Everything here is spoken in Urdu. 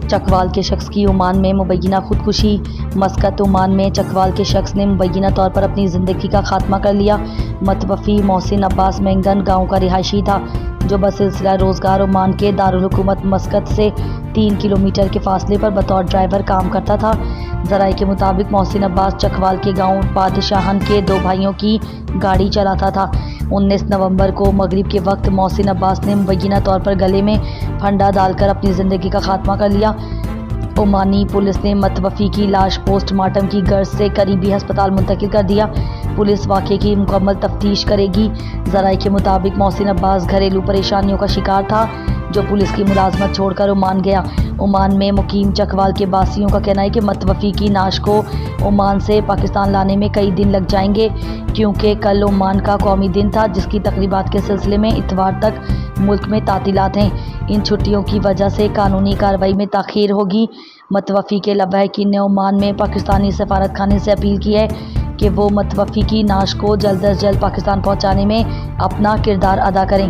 چکوال کے شخص کی عمان میں مبینہ خودکشی۔ مسقط عمان میں چکوال کے شخص نے مبینہ طور پر اپنی زندگی کا خاتمہ کر لیا۔ متوفی محسن عباس مینگن گاؤں کا رہائشی تھا جو بسلسلہ روزگار عمان کے دارالحکومت مسقط سے 3 کلومیٹر کے فاصلے پر بطور ڈرائیور کام کرتا تھا۔ ذرائع کے مطابق محسن عباس چکوال کے گاؤں پادشاہن کے 2 بھائیوں کی گاڑی چلاتا تھا۔ 19 نومبر کو مغرب کے وقت محسن عباس نے مبینہ طور پر گلے میں پھندا ڈال کر اپنی زندگی کا خاتمہ کر لیا۔ عمانی پولیس نے متوفی کی لاش پوسٹ مارٹم کی غرض سے قریبی ہسپتال منتقل کر دیا۔ پولیس واقعے کی مکمل تفتیش کرے گی۔ ذرائع کے مطابق محسن عباس گھریلو پریشانیوں کا شکار تھا جو پولیس کی ملازمت چھوڑ کر عمان گیا۔ عمان میں مقیم چکوال کے باسیوں کا کہنا ہے کہ متوفی کی نعش کو عمان سے پاکستان لانے میں کئی دن لگ جائیں گے کیونکہ کل عمان کا قومی دن تھا جس کی تقریبات کے سلسلے میں اتوار تک ملک میں تعطیلات ہیں۔ ان چھٹیوں کی وجہ سے قانونی کارروائی میں تاخیر ہوگی۔ متوفی کے لواحقین نے عمان میں پاکستانی سفارت خانے سے اپیل کی ہے کہ وہ متوفی کی نعش کو جلد از جلد پاکستان پہنچانے میں اپنا کردار ادا کریں۔